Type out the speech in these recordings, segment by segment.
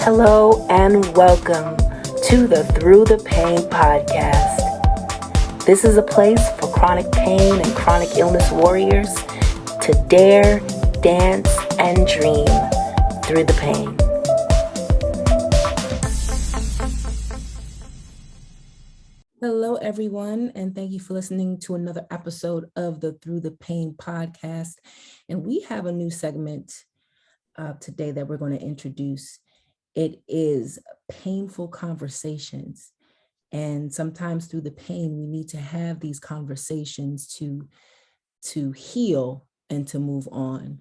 Hello and welcome to the Through the Pain podcast. This is a place for chronic pain and chronic illness warriors to dare, dance, and dream through the pain. Hello, everyone, and thank you for listening to another episode of the Through the Pain podcast. And we have a new segment today that we're going to introduce. It is painful conversations. And sometimes through the pain, we need to have these conversations to heal and to move on.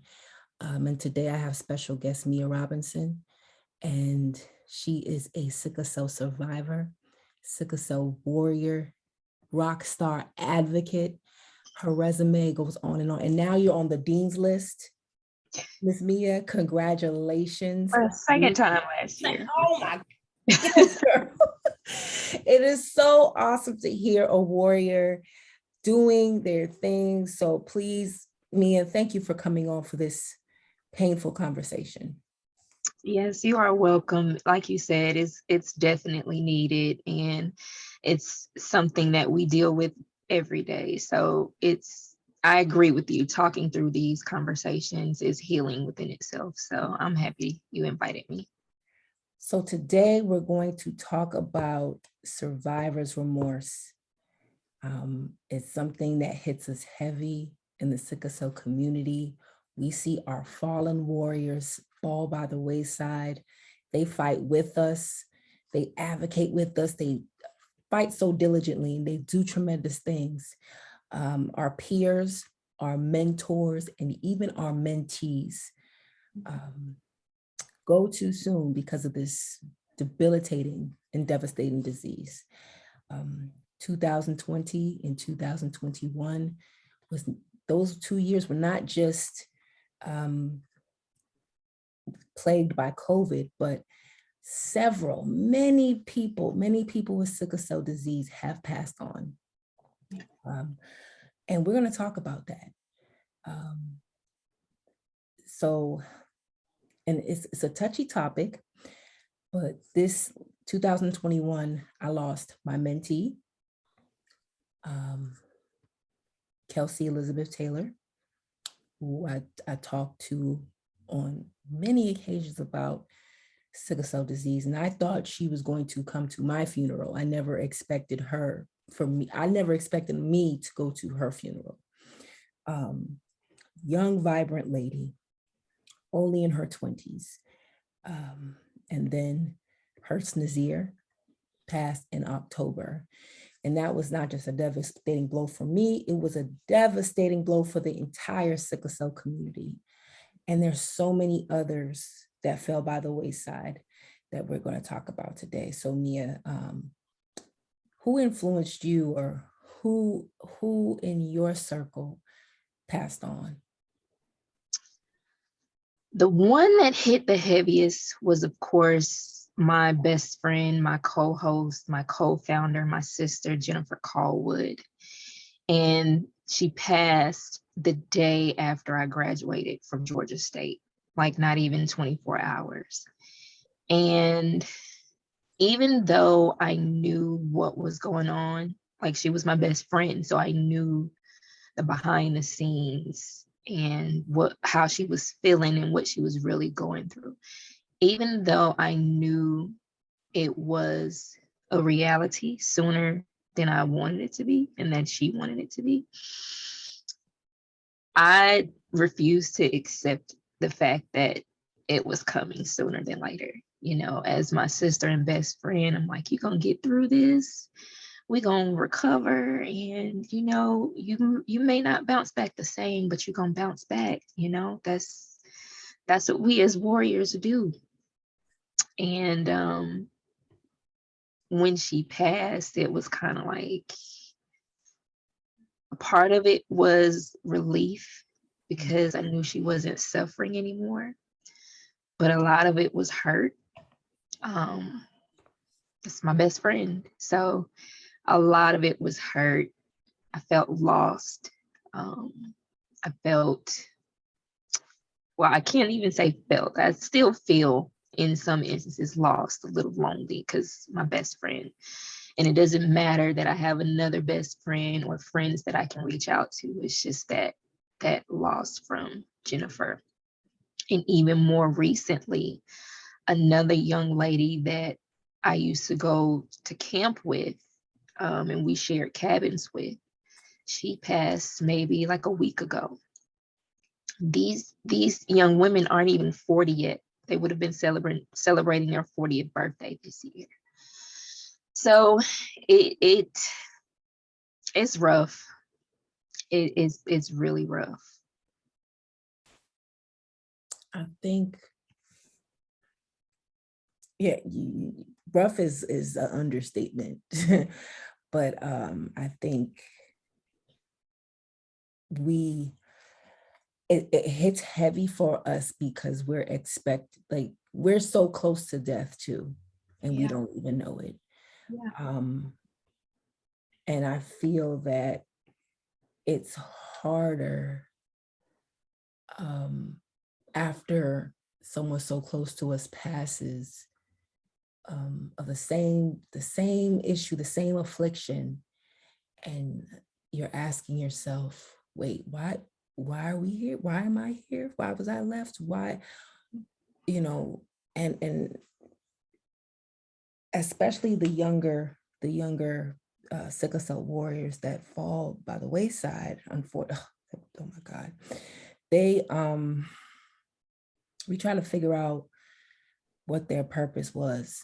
And today I have special guest Mia Robinson, and she is a sickle cell survivor, sickle cell warrior, rock star advocate. Her resume goes on. And now you're on the Dean's List. Ms. Mia, congratulations. For a second time last year. Oh my goodness, girl. It is so awesome to hear a warrior doing their thing. So please, Mia, thank you for coming on for this painful conversation. Yes, you are welcome. Like you said, it's definitely needed, and it's something that we deal with every day. So I agree with you. Talking through these conversations is healing within itself. So I'm happy you invited me. So today we're going to talk about survivor's remorse. It's something that hits us heavy in the sickle cell community. We see our fallen warriors fall by the wayside. They fight with us. They advocate with us. They fight so diligently, and they do tremendous things. Our peers, our mentors, and even our mentees go too soon because of this debilitating and devastating disease. 2020 and 2021 those 2 years were not just plagued by COVID, but many people with sickle cell disease have passed on. And we're going to talk about that. And it's a touchy topic, but this 2021, I lost my mentee, Kelsey Elizabeth Taylor, who I talked to on many occasions about sickle cell disease. And I thought she was going to come to my funeral. I never expected me to go to her funeral. Young, vibrant lady, only in her 20s. And then Hertz Nazir passed in October. And that was not just a devastating blow for me, it was a devastating blow for the entire sickle cell community. And there's so many others that fell by the wayside that we're going to talk about today. So Mia, who influenced you, or who in your circle passed on? The one that hit the heaviest was, of course, my best friend, my co-host, my co-founder, my sister, Jennifer Callwood. And she passed the day after I graduated from Georgia State, like not even 24 hours. And even though I knew what was going on, like she was my best friend, so I knew the behind the scenes and how she was feeling and what she was really going through. Even though I knew it was a reality sooner than I wanted it to be and that she wanted it to be, I refused to accept the fact that it was coming sooner than later. You know, as my sister and best friend, I'm like, you're gonna get through this. We're gonna recover, and you know, you may not bounce back the same, but you're gonna bounce back. You know, that's what we as warriors do. And when she passed, it was kind of like, a part of it was relief because I knew she wasn't suffering anymore, but a lot of it was hurt. It's my best friend, so a lot of it was hurt. I felt lost. I felt, well, I can't even say felt, I still feel in some instances lost, a little lonely, because my best friend. And it doesn't matter that I have another best friend or friends that I can reach out to. It's just that loss from Jennifer. And even more recently, another young lady that I used to go to camp with, and we shared cabins with, she passed maybe like a week ago. These young women aren't even 40 yet. They would have been celebrating their 40th birthday this year. So it's rough. It's really rough. I think, yeah, rough is an understatement. But I think it hits heavy for us because we're so close to death too, and we don't even know it. Yeah. And I feel that it's harder after someone so close to us passes, of the same issue, the same affliction, and you're asking yourself, wait, why are we here? Why am I here? Why was I left? Why, and especially the younger sickle cell warriors that fall by the wayside, unfortunately. Oh my God. We try to figure out what their purpose was.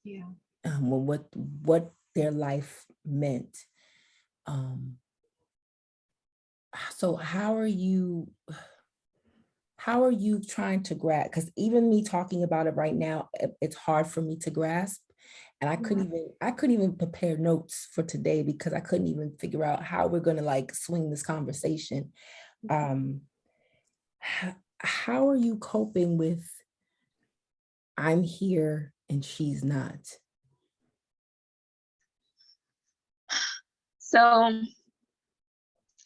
Yeah. What their life meant. So how are you trying to grasp? Because even me talking about it right now, it's hard for me to grasp. And I couldn't even prepare notes for today because I couldn't even figure out how we're going to like swing this conversation. How are you coping with I'm here and she's not? So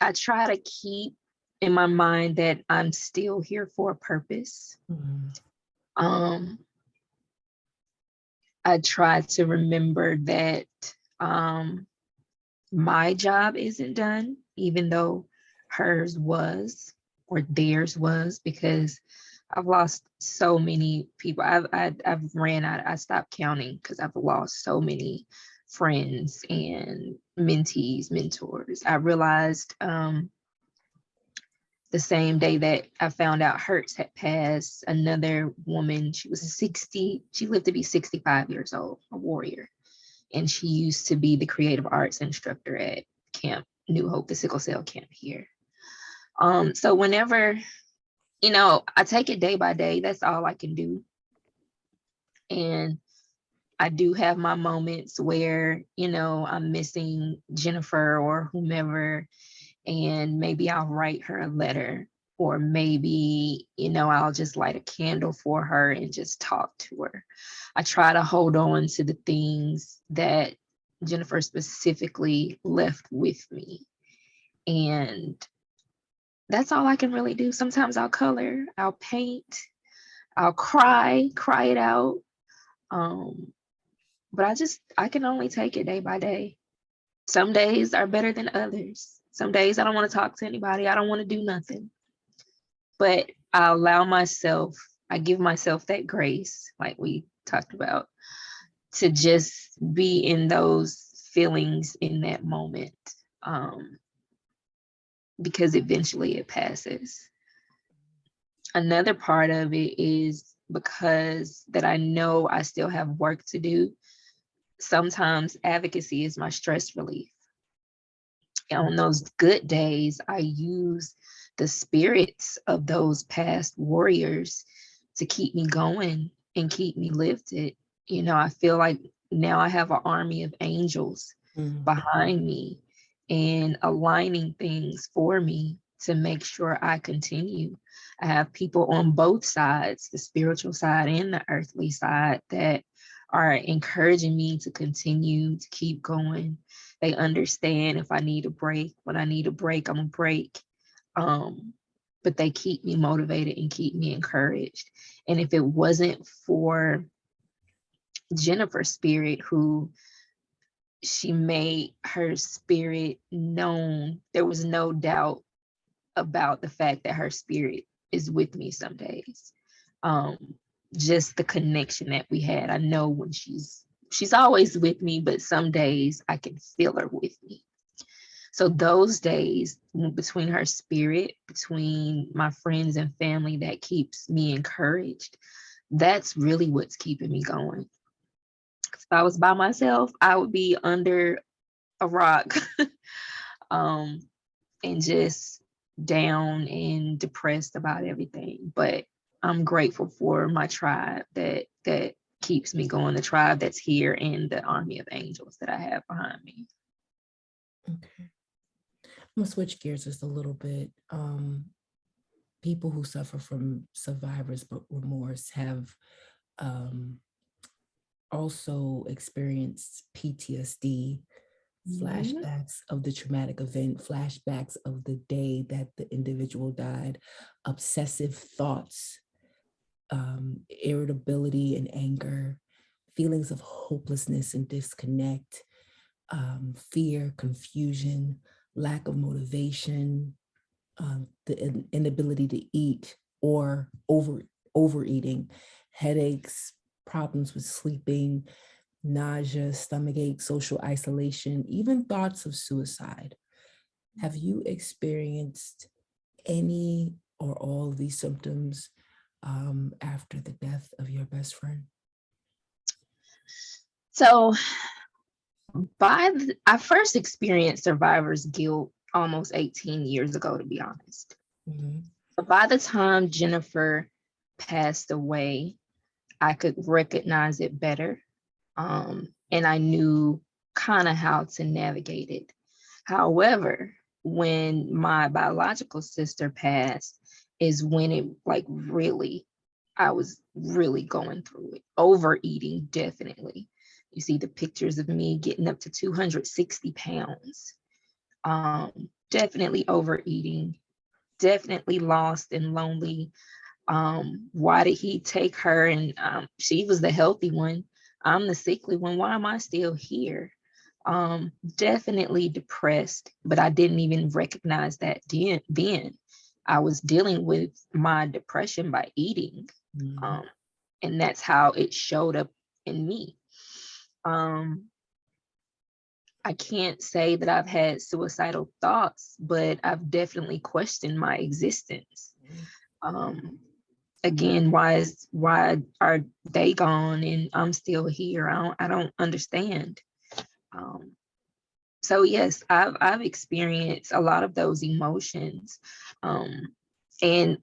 I try to keep in my mind that I'm still here for a purpose. Mm-hmm. I try to remember that my job isn't done, even though hers was, or theirs was, because I've lost so many people. I've ran out. I stopped counting because I've lost so many friends and mentees, mentors. I realized the same day that I found out Hertz had passed, another woman, she lived to be 65 years old, a warrior. And she used to be the creative arts instructor at Camp New Hope, the sickle cell camp here. So whenever, I take it day by day, that's all I can do. And I do have my moments where, I'm missing Jennifer or whomever, and maybe I'll write her a letter, or maybe, I'll just light a candle for her and just talk to her. I try to hold on to the things that Jennifer specifically left with me. And that's all I can really do. Sometimes I'll color, I'll paint, I'll cry it out. But I can only take it day by day. Some days are better than others. Some days I don't want to talk to anybody. I don't want to do nothing. But I give myself that grace, like we talked about, to just be in those feelings in that moment, because eventually it passes. Another part of it is because that I know I still have work to do. Sometimes advocacy is my stress relief. On those good days, I use the spirits of those past warriors to keep me going and keep me lifted. I feel like now I have an army of angels behind me and aligning things for me to make sure I continue. I have people on both sides, the spiritual side and the earthly side, that are encouraging me to continue to keep going. They understand if I need a break. When I need a break, I'm a break. but they keep me motivated and keep me encouraged. And if it wasn't for Jennifer's spirit, who she made her spirit known, there was no doubt about the fact that her spirit is with me some days. Just the connection that we had. I know when she's always with me, but some days I can feel her with me. So those days between her spirit, between my friends and family that keeps me encouraged, that's really what's keeping me going. If I was by myself, I would be under a rock and just down and depressed about everything. But I'm grateful for my tribe that keeps me going, the tribe that's here, and the army of angels that I have behind me. Okay. I'm gonna switch gears just a little bit. People who suffer from survivor's remorse have also experienced PTSD, flashbacks of the traumatic event, flashbacks of the day that the individual died, obsessive thoughts, irritability and anger, feelings of hopelessness and disconnect, fear, confusion, lack of motivation, the inability to eat or overeating, headaches, problems with sleeping, nausea, stomachache, social isolation, even thoughts of suicide. Have you experienced any or all of these symptoms after the death of your best friend? So I first experienced survivor's guilt almost 18 years ago, to be honest. Mm-hmm. But by the time Jennifer passed away, I could recognize it better. And I knew kind of how to navigate it. However, when my biological sister passed is when it I was really going through it. Overeating, definitely. You see the pictures of me getting up to 260 pounds. Definitely overeating, definitely lost and lonely. Why did he take her? And she was the healthy one. I'm the sickly one. Why am I still here? Definitely depressed, but I didn't even recognize that then. I was dealing with my depression by eating. Mm-hmm. And that's how it showed up in me. I can't say that I've had suicidal thoughts, but I've definitely questioned my existence. Um, Again, why are they gone and I'm still here? I don't understand. So yes, I've experienced a lot of those emotions, and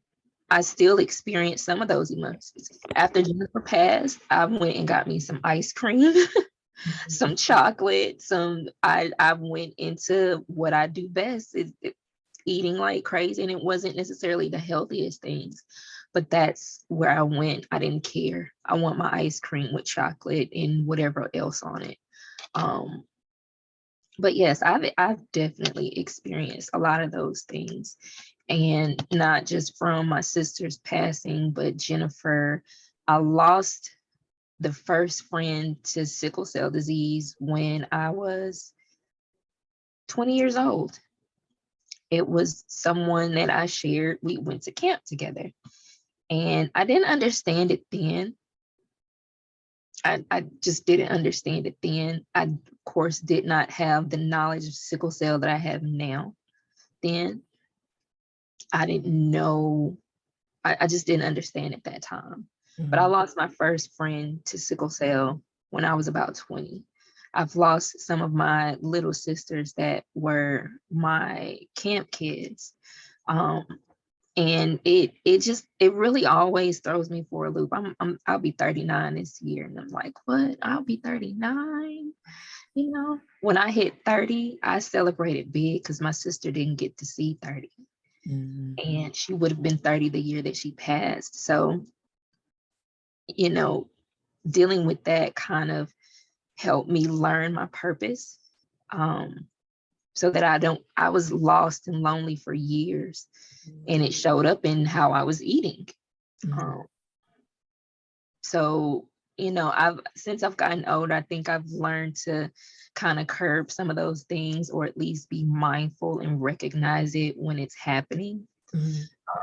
I still experience some of those emotions. After Jennifer passed, I went and got me some ice cream, some chocolate, I went into what I do best, is eating like crazy, and it wasn't necessarily the healthiest things, but that's where I went. I didn't care. I want my ice cream with chocolate and whatever else on it. But yes, I've definitely experienced a lot of those things, and not just from my sister's passing, but Jennifer. I lost the first friend to sickle cell disease when I was 20 years old. It was someone that I shared. We went to camp together, and I didn't understand it then. I just didn't understand it then. I, of course, did not have the knowledge of sickle cell that I have now. Then I didn't know, I just didn't understand at that time. But I Mm-hmm. lost my first friend to sickle cell when I was about 20. I've lost some of my little sisters that were my camp kids. Um, and it really always throws me for a loop. I'll be 39 this year, and I'm like, what? I'll be 39. When I hit 30, I celebrated big because my sister didn't get to see 30. Mm-hmm. And she would have been 30 the year that she passed. So, you know, dealing with that kind of helped me learn my purpose. so that I was lost and lonely for years, and it showed up in how I was eating. So, since I've gotten older, I think I've learned to kind of curb some of those things, or at least be mindful and recognize it when it's happening.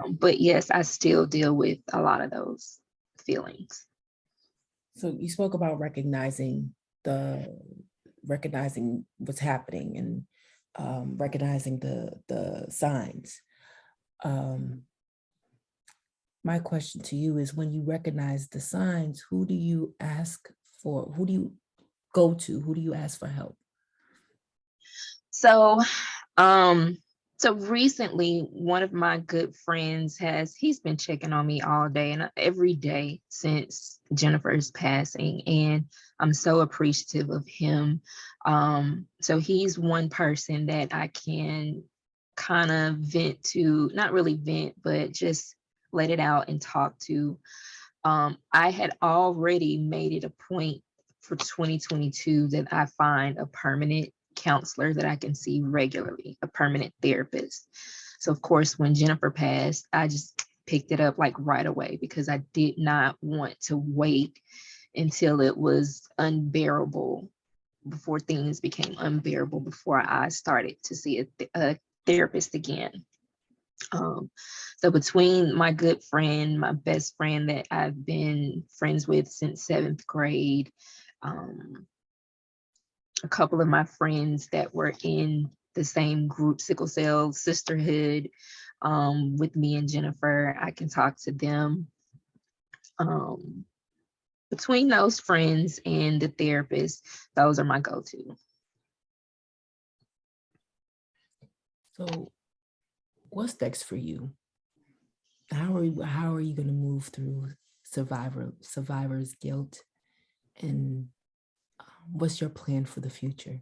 But yes, I still deal with a lot of those feelings. So you spoke about recognizing what's happening and recognizing the signs. My question to you is, when you recognize the signs, who do you ask for? Who do you go to? Who do you ask for help? So, so recently, one of my good friends he's been checking on me all day and every day since Jennifer's passing, and I'm so appreciative of him. So he's one person that I can kind of vent to, not really vent, but just let it out and talk to. I had already made it a point for 2022 that I find a permanent counselor that I can see regularly, a permanent therapist. So of course, when Jennifer passed, I just picked it up like right away, because I did not want to wait until it was unbearable, before things became unbearable, before I started to see a therapist again. So between my good friend, my best friend that I've been friends with since 7th grade, a couple of my friends that were in the same group, Sickle Cell Sisterhood, with me and Jennifer, I can talk to them. Between those friends and the therapist, those are my go-to. So what's next for you? How are you going to move through survivor's guilt, and what's your plan for the future?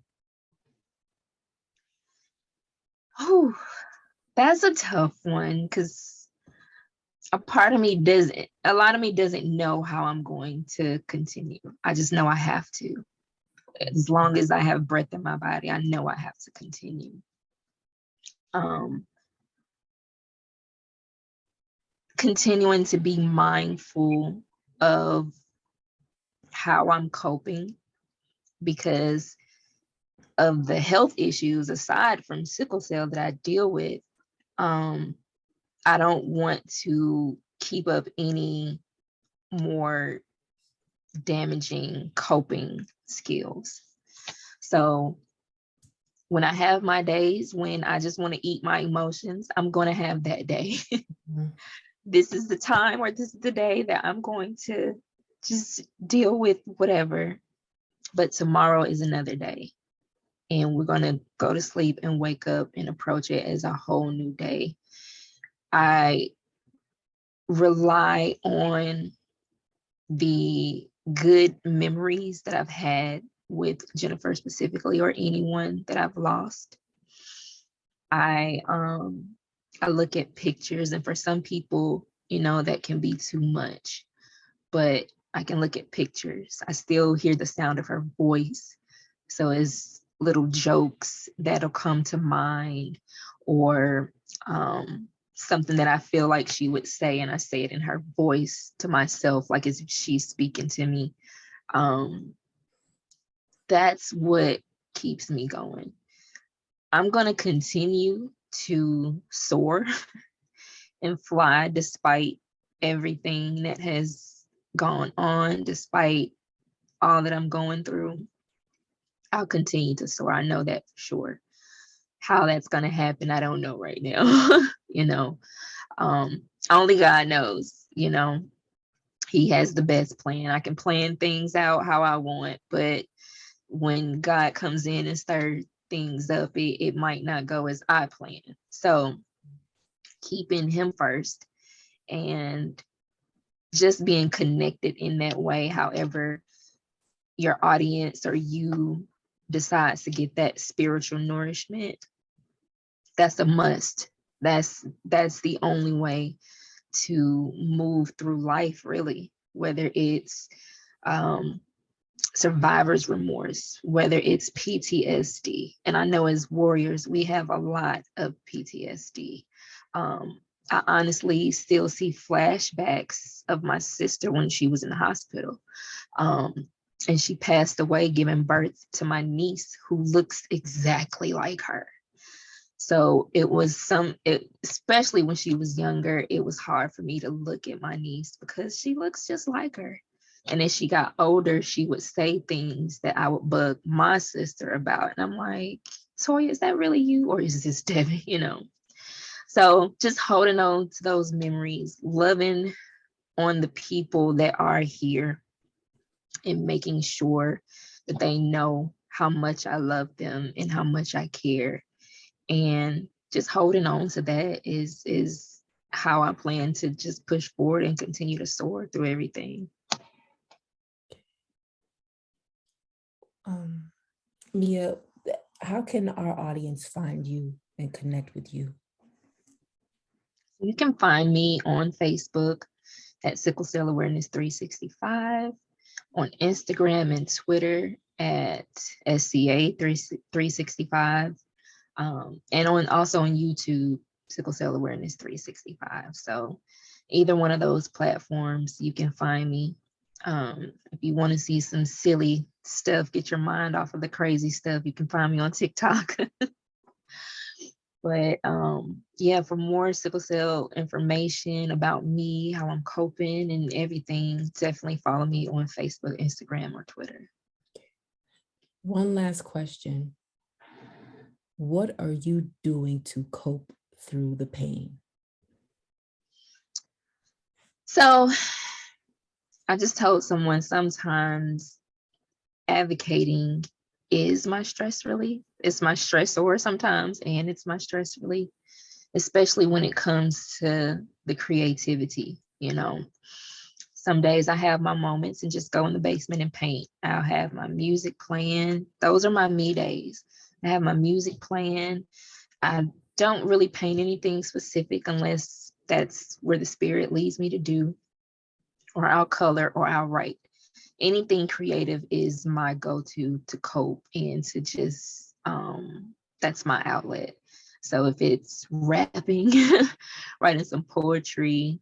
Oh, that's a tough one, because a lot of me doesn't know how I'm going to continue. I just know I have to. As long as I have breath in my body, I know I have to continue. Continuing to be mindful of how I'm coping, because of the health issues aside from sickle cell that I deal with. I don't want to keep up any more damaging coping skills. So when I have my days when I just want to eat my emotions, I'm going to have that day. This is the time, or this is the day that I'm going to just deal with whatever. But tomorrow is another day, and we're going to go to sleep and wake up and approach it as a whole new day. I rely on the good memories that I've had with Jennifer specifically, or anyone that I've lost. I look at pictures, and for some people, that can be too much, but I can look at pictures. I still hear the sound of her voice. So it's little jokes that'll come to mind, or something that I feel like she would say, and I say it in her voice to myself, like as if she's speaking to me. That's what keeps me going. I'm going to continue to soar and fly despite everything that has gone on, despite all that I'm going through. I'll continue to soar. I know that for sure. How that's going to happen, I don't know right now. Only God knows. He has the best plan. I can plan things out how I want, but when God comes in and stirs things up, it might not go as I plan. So keeping him first, and just being connected in that way, however your audience or you decides to get that spiritual nourishment, that's a must. That's the only way to move through life, really, whether it's survivor's remorse, whether it's PTSD. And I know as warriors, we have a lot of PTSD. I honestly still see flashbacks of my sister when she was in the hospital. And she passed away giving birth to my niece who looks exactly like her. So it was especially when she was younger, it was hard for me to look at my niece because she looks just like her. And as she got older, she would say things that I would bug my sister about. And I'm like, Toya, is that really you? Or is this Debbie? So just holding on to those memories, loving on the people that are here and making sure that they know how much I love them and how much I care. And just holding on to that is how I plan to just push forward and continue to soar through everything. Mia, how can our audience find you and connect with you? You can find me on Facebook at Sickle Cell Awareness 365, on Instagram and Twitter at SCA 365, and also on YouTube, Sickle Cell Awareness 365. So either one of those platforms, you can find me. If you want to see some silly stuff, get your mind off of the crazy stuff, you can find me on TikTok. But yeah, for more sickle cell information about me, how I'm coping and everything, definitely follow me on Facebook, Instagram, or Twitter. One last question. What are you doing to cope through the pain? So I just told someone sometimes advocating is my stress relief. It's my stressor sometimes, and it's my stress relief, especially when it comes to the creativity. Some days I have my moments and just go in the basement and paint. I'll have my music playing. Those are my me days. I have my music playing. I don't really paint anything specific unless that's where the spirit leads me to do, or I'll color, or I'll write. Anything creative is my go-to to cope and to just, that's my outlet. So if it's rapping, writing some poetry,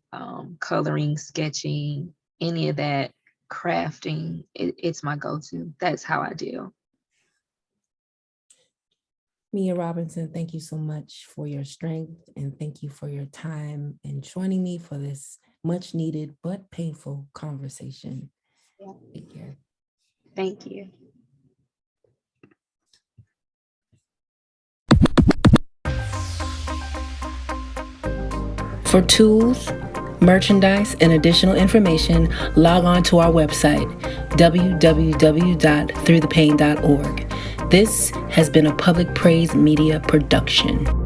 coloring, sketching, any of that, crafting, it's my go-to. That's how I deal. Mia Robinson, thank you so much for your strength, and thank you for your time and joining me for this much needed but painful conversation. Yeah. Take care. Thank you. For tools, merchandise, and additional information, log on to our website, www.throughthepain.org. This has been a Public Praise Media production.